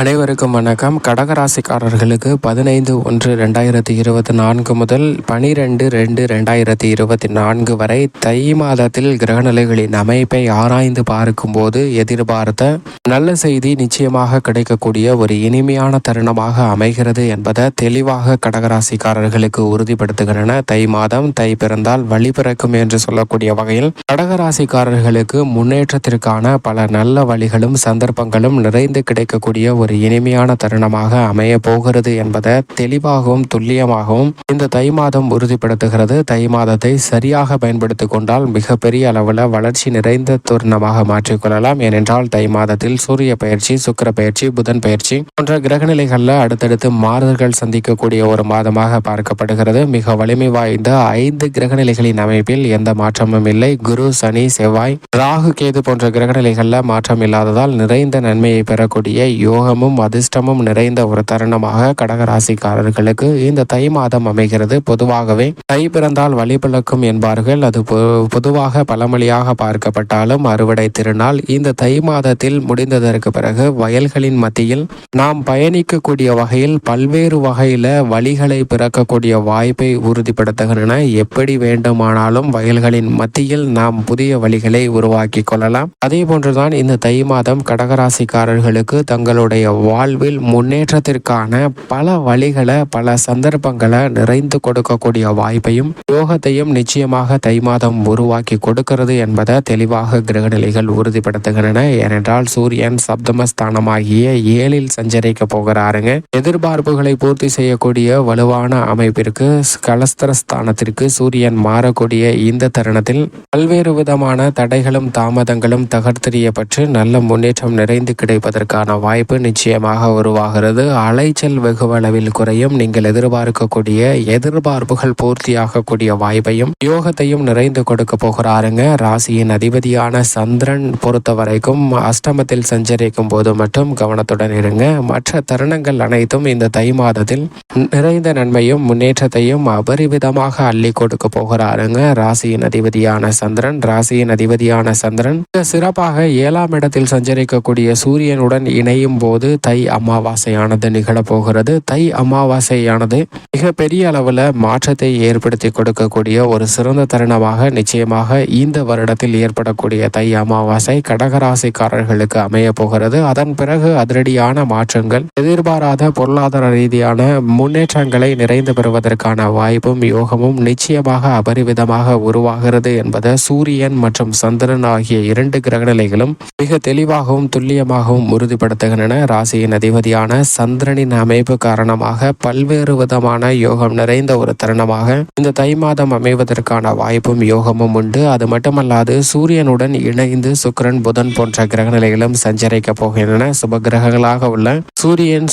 அனைவருக்கும் வணக்கம். கடகராசிக்காரர்களுக்கு 15/1/2024 முதல் 12/2/2024 வரை தை மாதத்தில் கிரகநிலைகளின் அமைப்பை ஆராய்ந்து பார்க்கும்போது எதிர்பார்த்த நல்ல செய்தி நிச்சயமாக கிடைக்கக்கூடிய ஒரு இனிமையான தருணமாக அமைகிறது என்பதை தெளிவாக கடகராசிக்காரர்களுக்கு உறுதிப்படுத்துகின்றன. தை மாதம் தை பிறந்தால் வழி பிறக்கும் என்று சொல்லக்கூடிய வகையில் கடகராசிக்காரர்களுக்கு முன்னேற்றத்திற்கான பல நல்ல வழிகளும் சந்தர்ப்பங்களும் நிறைந்து கிடைக்கக்கூடிய ஒரு இனிமையான தருணமாக அமைய போகிறது என்பதை தெளிவாகவும் துல்லியமாகவும் இந்த தை மாதம் உறுதிப்படுத்துகிறது. தை மாதத்தை சரியாக பயன்படுத்திக் கொண்டால் மிகப்பெரிய அளவில் வளர்ச்சி நிறைந்த தருணமாக மாற்றிக்கொள்ளலாம். ஏனென்றால் தை மாதத்தில் சூரிய பயிற்சி, சுக்கிர பயிற்சி, புதன் பயிற்சி போன்ற கிரகநிலைகளில் அடுத்தடுத்து மாறுதல்கள் சந்திக்கக்கூடிய ஒரு மாதமாக பார்க்கப்படுகிறது. மிக வலிமை வாய்ந்த 5 கிரகநிலைகளின் அமைப்பில் எந்த மாற்றமும் இல்லை. குரு, சனி, செவ்வாய், ராகு, கேது போன்ற கிரகநிலைகளில் மாற்றம் இல்லாததால் நிறைந்த நன்மையை பெறக்கூடிய யோகமும் அதிர்ஷ்டமும் நிறைந்த ஒரு தருணமாக கடகராசிக்காரர்களுக்கு இந்த தை மாதம் அமைகிறது. பொதுவாகவே தை பிறந்தால் வழி பிளக்கும் என்பார்கள். அது பொதுவாக பழமொழியாக பார்க்கப்பட்டாலும் அறுவடை திருநாள் இந்த தை மாதத்தில் முடிந்ததற்கு பிறகு வயல்களின் மத்தியில் நாம் பயணிக்கக்கூடிய வகையில் பல்வேறு வகையில வழிகளை பிறக்கக்கூடிய வாய்ப்பை உறுதிப்படுத்துகின்றன. எப்படி வேண்டுமானாலும் வயல்களின் மத்தியில் நாம் புதிய வழிகளை உருவாக்கி கொள்ளலாம். அதே போன்றுதான் இந்த தை மாதம் கடகராசிக்காரர்களுக்கு தங்களுடைய வாழ்வில் முன்னேற்றத்திற்கான பல வழிகளை, பல சந்தர்ப்பங்களை நிறைந்து கொடுக்கக்கூடிய வாய்ப்பையும் யோகத்தையும் நிச்சயமாக தை மாதம் உருவாக்கி கொடுக்கிறது என்பதை தெளிவாக கிரகநிலைகள் உறுதிப்படுத்துகின்றன. ஏனென்றால் சூரியன் சப்தமஸ்தானமாகிய 7ல் சஞ்சரிக்க போகிறாருங்க. எதிர்பார்ப்புகளை பூர்த்தி செய்யக்கூடிய வலுவான அமைப்பிற்கு கலஸ்திரஸ்தானத்திற்கு சூரியன் மாறக்கூடிய இந்த தருணத்தில் பல்வேறு விதமான தடைகளும் தாமதங்களும் தகர்த்தெறியப்பட்டு நல்ல முன்னேற்றம் நிறைந்து கிடைப்பதற்கான வாய்ப்பு நிச்சயமாக உருவாகிறது. அலைச்சல் வெகுவளவில் குறையும். நீங்கள் எதிர்பார்க்கக்கூடிய எதிர்பார்ப்புகள் பூர்த்தியாகக்கூடிய வாய்ப்பையும் யோகத்தையும் நிறைந்து கொடுக்க போகிறாருங்க. ராசியின் அதிபதியான சந்திரன் பொறுத்த வரைக்கும் அஷ்டமத்தில் சஞ்சரிக்கும் போது மட்டும் கவனத்துடன் இருங்க. மற்ற தருணங்கள் அனைத்தும் இந்த தை மாதத்தில் நிறைந்த நன்மையும் முன்னேற்றத்தையும் அபரிவிதமாக அள்ளி கொடுக்க போகிறாருங்க. ராசியின் அதிபதியான சந்திரன் சிறப்பாக 7ஆம் இடத்தில் சஞ்சரிக்கக்கூடிய சூரியனுடன் இணையும் போது தை அமாவாசையானது நிகழப்போகிறது. தை அமாவாசையானது மிக பெரிய அளவில் மாற்றத்தை ஏற்படுத்தி கொடுக்கக்கூடிய ஒரு சிறந்த தருணமாக நிச்சயமாக இந்த வருடத்தில் ஏற்படக்கூடிய தை அமாவாசை கடகராசிக்காரர்களுக்கு அமைய போகிறது. அதன் பிறகு அதிரடியான மாற்றங்கள், எதிர்பாராத பொருளாதார ரீதியான முன்னேற்றங்களை நிறைந்து பெறுவதற்கான வாய்ப்பும் யோகமும் நிச்சயமாக அபரிவிதமாக உருவாகிறது என்பதை சூரியன் மற்றும் சந்திரன் ஆகிய 2 கிரகநிலைகளும் மிக தெளிவாகவும் துல்லியமாகவும் உறுதிப்படுத்துகின்றன. ராசியின் அதிபதியான சந்திரனின் அமைப்பு காரணமாக பல்வேறு விதமான யோகம் நிறைந்த ஒரு தருணமாக இந்த தை மாதம் அமைவதற்கான வாய்ப்பும் யோகமும் உண்டு. அது மட்டுமல்லாது சூரியனுடன் இணைந்து சுக்கிரன், புதன் போன்ற கிரகநிலைகளும் சஞ்சரிக்க போகின்றன. சுப கிரகங்களாக உள்ள சூரியன்,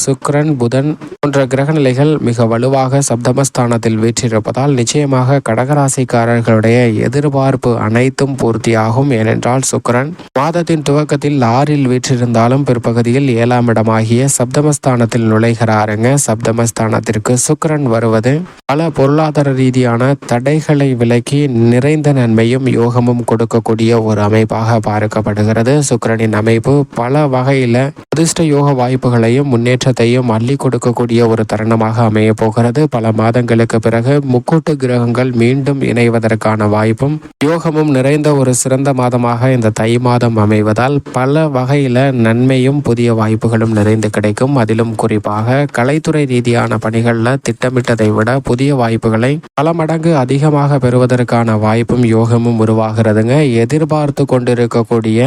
சுக்கிரன், புதன் போன்ற கிரகநிலைகள் மிக வலுவாக சப்தமஸ்தானத்தில் வீற்றிருப்பதால் நிச்சயமாக கடகராசிக்காரர்களுடைய எதிர்பார்ப்பு அனைத்தும் பூர்த்தியாகும். ஏனென்றால் சுக்கிரன் மாதத்தின் துவக்கத்தில் 6ல் வீற்றிருந்தாலும் பிற்பகுதியில் 7ஆம் இடமாகிய சப்தமஸ்தானத்தில் நுழைகிறாருங்க. சப்தமஸ்தானத்திற்கு சுக்கிரன் வருவது பல பொருளாதார ரீதியான தடைகளை விலக்கி நிறைந்த நன்மையும் யோகமும் கொடுக்கக்கூடிய ஒரு அமைப்பாக பார்க்கப்படுகிறது. சுக்கிரனின் அமைப்பு பல வகையில அதிர்ஷ்ட யோக வாய்ப்புகளையும் முன்னேற்றத்தையும் அள்ளி கொடுக்கக்கூடிய ஒரு தருணமாக அமைய போகிறது. பல மாதங்களுக்கு பிறகு முக்கூட்டு கிரகங்கள் மீண்டும் இணைவதற்கான வாய்ப்பும் யோகமும் நிறைந்த ஒரு சிறந்த மாதமாக இந்த தை மாதம் அமைவதால் பல வகையில நன்மையும் புதிய வாய்ப்புகளும் நிறைந்து கிடைக்கும். அதிலும் குறிப்பாக கலைத்துறை ரீதியான பணிகளில் திட்டமிட்டதை விட புதிய வாய்ப்புகளை பல மடங்கு அதிகமாக பெறுவதற்கான வாய்ப்பும் யோகமும் உருவாகிறதுங்க. எதிர்பார்த்து கொண்டிருக்கக்கூடிய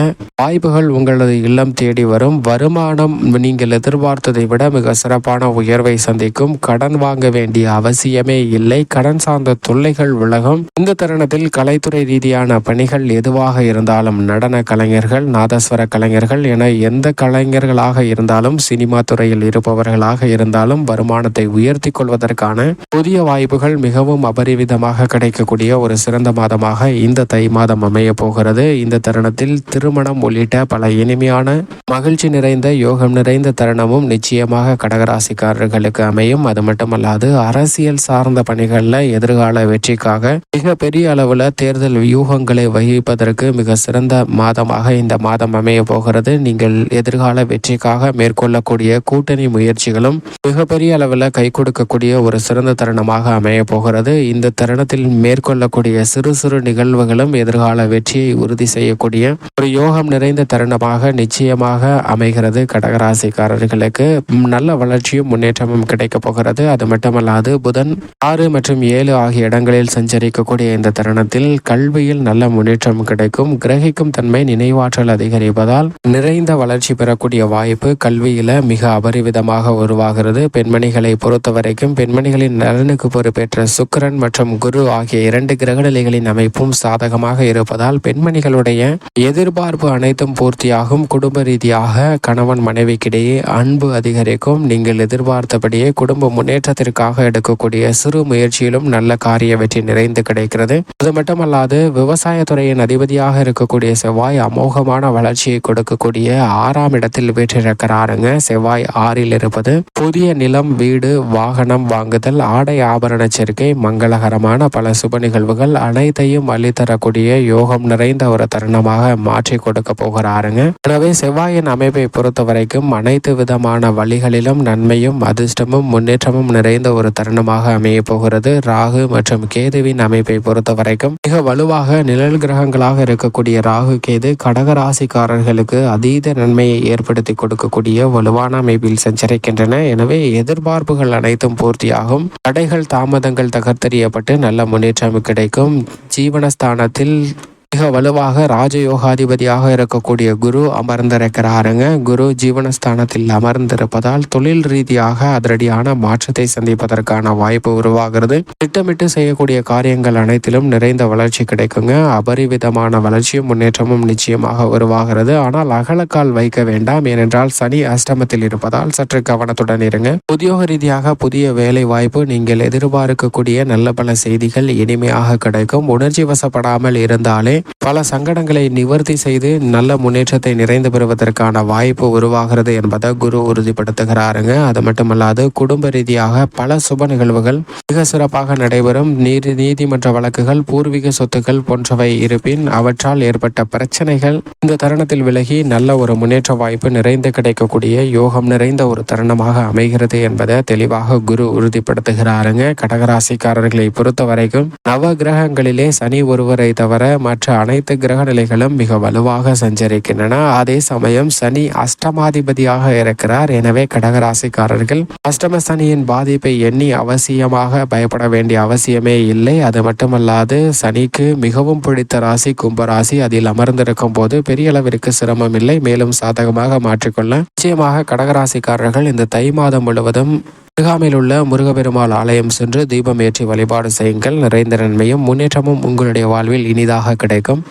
வாய்ப்புகள் உங்களது இல்லம் தேடி வரும். வருமானம் நீங்கள் எதிர்பார்த்ததை விட மிக சிறப்பான உயர்வை சந்திக்கும். கடன் வாங்க வேண்டிய அவசியமே இல்லை. கடன் சார்ந்த தொல்லைகள் விலகும். இந்த தருணத்தில் கலைத்துறை ரீதியான பணிகள் எதுவாக இருந்தாலும், நடன கலைஞர்கள், நாதஸ்வர கலைஞர்கள் என எந்த கலைஞர்களாக இருந்தாலும், சினிமா துறையில் இருப்பவர்களாக இருந்தாலும் வருமானத்தை உயர்த்தி கொள்வதற்கான புதிய வாய்ப்புகள் மிகவும் அபரிவிதமாக கிடைக்கக்கூடிய ஒரு சிறந்த மாதமாக இந்த தை மாதம் அமைய போகிறது. இந்த தருணத்தில் திருமணம் உள்ளிட்ட பல இனிமையான மகிழ்ச்சி நிறைந்த யோகம் நிறைந்த தருணமும் நிச்சயமாக கடகராசிக்காரர்களுக்கு அமையும். அது மட்டுமல்லாது அரசியல் சார்ந்த பணிகளில் எதிர்கால வெற்றிக்காக மிக பெரிய அளவில் தேர்தல் வியூகங்களை வகிப்பதற்கு மிக சிறந்த மாதமாக இந்த மாதம் அமைய போகிறது. நீங்கள் எதிர்கால வெற்றி வெற்றிக்காக மேற்கொள்ளக்கூடிய கூட்டணி முயற்சிகளும் மிகப்பெரிய அளவில் கை கொடுக்கக்கூடிய ஒரு சிறந்த தருணமாக அமைய போகிறது. இந்த தருணத்தில் மேற்கொள்ளக்கூடிய சிறு சிறு நிகழ்வுகளும் எதிர்கால வெற்றியை உறுதி செய்யக்கூடிய ஒரு யோகம் நிறைந்த தருணமாக நிச்சயமாக அமைகிறது. கடகராசிக்காரர்களுக்கு நல்ல வளர்ச்சியும் முன்னேற்றமும் கிடைக்க போகிறது. அது மட்டுமல்லாது புதன் 6 மற்றும் 7 ஆகிய இடங்களில் சஞ்சரிக்கக்கூடிய இந்த தருணத்தில் கல்வியில் நல்ல முன்னேற்றம் கிடைக்கும். கிரகிக்கும் தன்மை, நினைவாற்றல் அதிகரிப்பதால் நிறைந்த வளர்ச்சி பெறக்கூடிய வாய்ப்பு கல்வியில மிக அபரிவிதமாக உருவாகிறது. பெண்மணிகளை பொறுத்த வரைக்கும் பெண்மணிகளின் நலனுக்கு பொறுப்பேற்ற சுக்கிரன் மற்றும் குரு ஆகிய 2 கிரகநிலைகளின் அமைப்பும் சாதகமாக இருப்பதால் பெண்மணிகளுடைய எதிர்பார்ப்பு அனைத்தும் பூர்த்தியாகும். குடும்ப ரீதியாக கணவன் மனைவிக்கிடையே அன்பு அதிகரிக்கும். நீங்கள் எதிர்பார்த்தபடியே குடும்ப முன்னேற்றத்திற்காக எடுக்கக்கூடிய சிறு முயற்சியிலும் நல்ல காரிய வெற்றி நிறைந்து கிடைக்கிறது. அது மட்டுமல்லாது விவசாயத்துறையின் அதிபதியாக இருக்கக்கூடிய செவ்வாய் அமோகமான வளர்ச்சியை கொடுக்கக்கூடிய 6ஆம் இடத்தில் வீற்றிருக்கிறாருங்க. செவ்வாய் 6ல் இருப்பது புதிய நிலம், வீடு, வாகனம் வாங்குதல், ஆடை ஆபரண சேர்க்கை, மங்களகரமான பல சுப நிகழ்வுகள் அனைத்தையும் அள்ளித்தரக்கூடிய யோகம் நிறைந்த ஒரு தருணமாக மாற்றி கொடுக்க போகிறாருங்க. எனவே செவ்வாயின் அமைப்பை பொறுத்த வரைக்கும் அனைத்து விதமான வழிகளிலும் நன்மையும் அதிர்ஷ்டமும் முன்னேற்றமும் நிறைந்த ஒரு தருணமாக அமைய போகிறது. ராகு மற்றும் கேதுவின் அமைப்பை பொறுத்த வரைக்கும் மிக வலுவாக நிழல் கிரகங்களாக இருக்கக்கூடிய ராகு கேது கடகராசிக்காரர்களுக்கு அதீத நன்மையை ஏற்படுத்தி கொடுக்கக்கூடிய வலுவான அமைப்பில் சஞ்சரிக்கின்றன. எனவே எதிர்பார்ப்புகள் அனைத்தும் பூர்த்தியாகும். தடைகள் தாமதங்கள் தகர்த்தெறியப்பட்டு நல்ல முன்னேற்றம் கிடைக்கும். ஜீவனஸ்தானத்தில் மிக வலுவாக ராஜயோகாதிபதியாக இருக்கக்கூடிய குரு அமர்ந்திருக்கிறாருங்க. குரு ஜீவனஸ்தானத்தில் அமர்ந்திருப்பதால் தொழில் ரீதியாக அதிரடியான மாற்றத்தை சந்திப்பதற்கான வாய்ப்பு உருவாகிறது. திட்டமிட்டு செய்யக்கூடிய காரியங்கள் அனைத்திலும் நிறைந்த வளர்ச்சி கிடைக்குங்க. அபரிவிதமான வளர்ச்சியும் முன்னேற்றமும் நிச்சயமாக உருவாகிறது. ஆனால் அகலக்கால் வைக்க வேண்டாம். ஏனென்றால் சனி அஷ்டமத்தில் இருப்பதால் சற்று கவனத்துடன் இருங்க. உத்தியோக ரீதியாக புதிய வேலை வாய்ப்பு, நீங்கள் எதிர்பார்க்கக்கூடிய நல்ல பல செய்திகள் இனிமையாக கிடைக்கும். உணர்ச்சி வசப்படாமல் இருந்தாலே பல சங்கடங்களை நிவர்த்தி செய்து நல்ல முன்னேற்றத்தை நிறைந்து பெறுவதற்கான வாய்ப்பு உருவாகிறது என்பதை குரு உறுதிப்படுத்துகிறாருங்க. அது மட்டுமல்லாது குடும்ப ரீதியாக பல சுப நிகழ்வுகள் மிக சிறப்பாக நடைபெறும். நீதிமன்ற வழக்குகள், பூர்வீக சொத்துக்கள் போன்றவை இருப்பின் அவற்றால் ஏற்பட்ட பிரச்சனைகள் இந்த தருணத்தில் விலகி நல்ல ஒரு முன்னேற்ற வாய்ப்பு நிறைந்து கிடைக்கக்கூடிய யோகம் நிறைந்த ஒரு தருணமாக அமைகிறது என்பதை தெளிவாக குரு உறுதிப்படுத்துகிறாருங்க. கடகராசிக்காரர்களை பொறுத்த வரைக்கும் நவ கிரகங்களிலே சனி ஒருவரை தவிர மற்ற அனைத்து கிரக நிலைகளும் மிக வலுவாக சஞ்சரிக்கின்றன. அதே சமயம் சனி அஷ்டமாதிபதியாக இருக்கிறார். எனவே கடகராசிக்காரர்கள் அஷ்டம சனியின் பாதிப்பை எண்ணி அவசியமாக பயப்பட வேண்டிய அவசியமே இல்லை. அது மட்டுமல்லாது சனிக்கு மிகவும் பிடித்த ராசி கும்பராசி. அதில் அமர்ந்திருக்கும் போது பெரிய அளவிற்கு சிரமம் இல்லை. மேலும் சாதகமாக மாற்றிக்கொள்ள நிச்சயமாக கடகராசிக்காரர்கள் இந்த தை மாதம் முழுவதும் அருகாமையில் உள்ள முருகப்பெருமாள் ஆலயம் சென்று தீபம் ஏற்றி வழிபாடு செய்யுங்கள். நிறைந்த நன்மையும் முன்னேற்றமும் உங்களுடைய வாழ்வில் இனிதாக கிடைக்கும்.